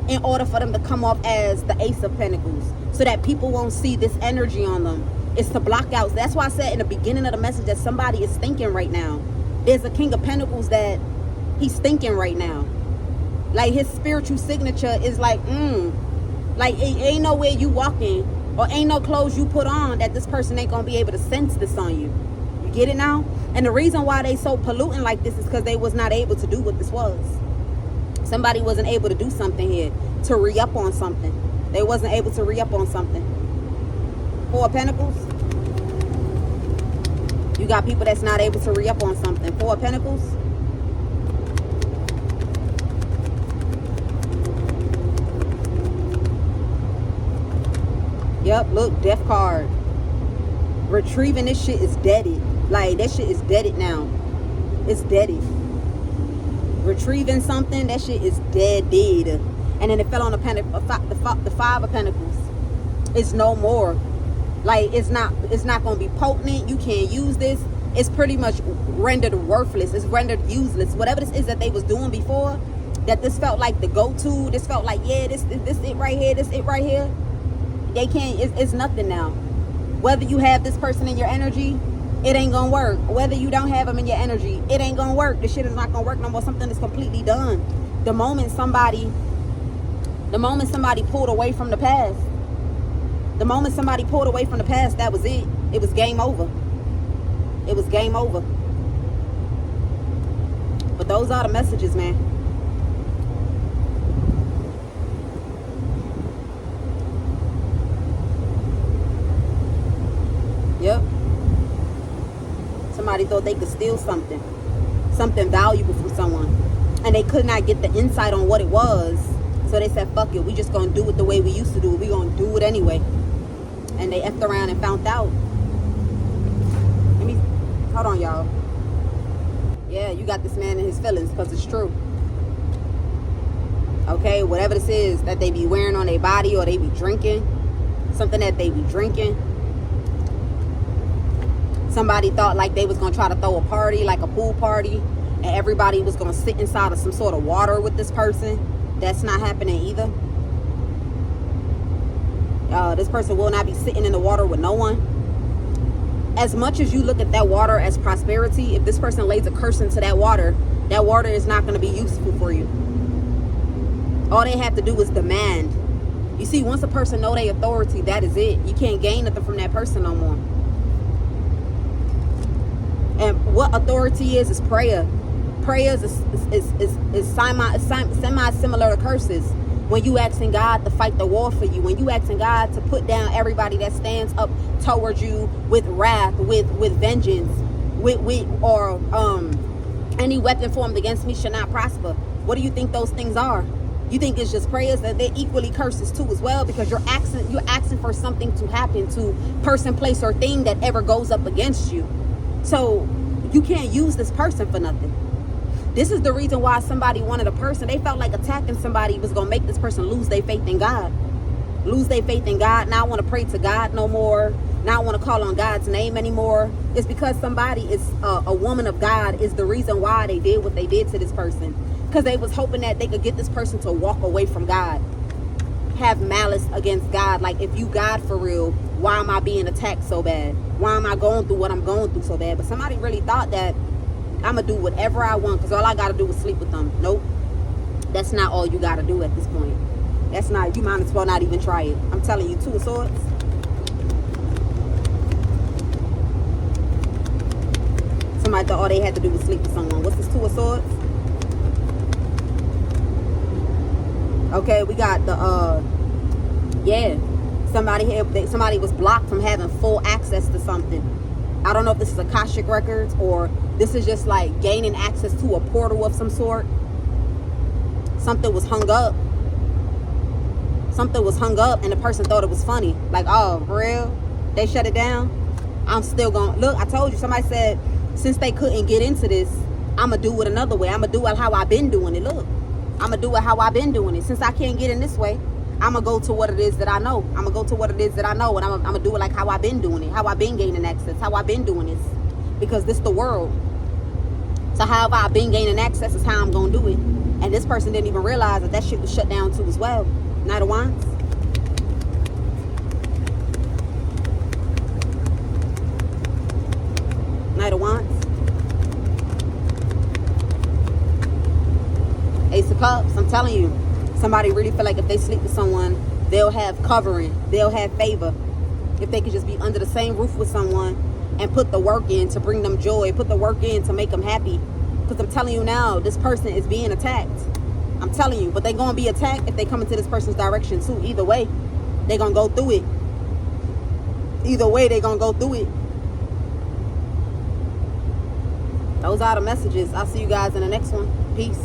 in order for them to come off as the Ace of Pentacles. So that people won't see this energy on them. It's to block out. That's why I said in the beginning of the message that somebody is thinking right now. There's a King of Pentacles that He's thinking right now. Like his spiritual signature is like, like it ain't nowhere you walking or ain't no clothes you put on that this person ain't gonna be able to sense this on you. You get it now? And the reason why they so polluting like this is because they was not able to do what this was. Somebody wasn't able to do something here, to re-up on something. They wasn't able to re-up on something. Four of Pentacles. You got people that's not able to re-up on something. Four of Pentacles. Yep, look, Death card. Retrieving this shit is deaded. Like, that shit is deaded now. It's deaded. Retrieving something, that shit is dead. And then it fell on the Five of Pentacles. It's no more. Like, it's not going to be potent. You can't use this. It's pretty much rendered worthless. It's rendered useless. Whatever this is that they was doing before, that this felt like the go-to. This felt like, yeah, this it right here. This it right here. They can't, it's nothing now. Whether you have this person in your energy, it ain't gonna work. Whether you don't have them in your energy, it ain't gonna work. This shit is not gonna work no more. Something is completely done. The moment somebody pulled away from the past, that was it. It was game over. It was game over. But those are the messages, man. Yep. Somebody thought they could steal something valuable from someone, and they could not get the insight on what it was, so they said, fuck it, we just gonna do it the way we used to do it. We gonna do it anyway. And they effed around and found out. Hold on, y'all. Yeah, you got this man in his feelings, because it's true. Okay, whatever this is that they be wearing on their body, or they be drinking, something that they be drinking. Somebody thought like they was going to try to throw a party, like a pool party, and everybody was going to sit inside of some sort of water with this person. That's not happening either. This person will not be sitting in the water with no one. As much as you look at that water as prosperity, if this person lays a curse into that water is not going to be useful for you. All they have to do is demand. You see, once a person know their authority, that is it. You can't gain nothing from that person no more. And what authority is prayer. Prayers is semi-similar to curses. When you asking God to fight the war for you, when you asking God to put down everybody that stands up towards you with wrath, with vengeance, or any weapon formed against me shall not prosper. What do you think those things are? You think it's just prayers? That they're equally curses too as well, because you're asking for something to happen to person, place, or thing that ever goes up against you. So you can't use this person for nothing. This is the reason why somebody wanted a person. They felt like attacking somebody was going to make this person lose their faith in God. Lose their faith in God. Now I want to pray to God no more. Now I want to call on God's name anymore. It's because somebody is a woman of God is the reason why they did what they did to this person. Because they was hoping that they could get this person to walk away from God. Have malice against God. Like, if you God for real, why am I being attacked so bad? Why am I going through what I'm going through so bad? But somebody really thought that I'm going to do whatever I want because all I got to do is sleep with them. Nope. That's not all you got to do at this point. That's not, you might as well not even try it. I'm telling you, Two of Swords. Somebody thought all they had to do was sleep with someone. What's this Two of Swords? Okay, we got the, yeah. Somebody was blocked from having full access to something. I don't know if this is Akashic Records or this is just like gaining access to a portal of some sort. Something was hung up. Something was hung up and the person thought it was funny. Like, oh, for real? They shut it down? I'm still going. Look, I told you. Somebody said, since they couldn't get into this, I'm going to do it another way. I'm going to do it how I've been doing it. Look, I'm going to do it how I've been doing it. Since I can't get in this way, I'm going to go to what it is that I know. I'm going to go to what it is that I know. And I'm going to do it like how I've been doing it. How I've been gaining access. How I've been doing this. Because this the world. So however I've been gaining access is how I'm going to do it. And this person didn't even realize that that shit was shut down too as well. Knight of Wands. Knight of Wands. Cups, I'm telling you, somebody really feel like if they sleep with someone, they'll have covering, they'll have favor. If they could just be under the same roof with someone and put the work in to bring them joy, put the work in to make them happy. Because I'm telling you now, this person is being attacked. I'm telling you, but they're going to be attacked if they come into this person's direction too. Either way, they're going to go through it. Either way, they're going to go through it. Those are the messages. I'll see you guys in the next one. Peace.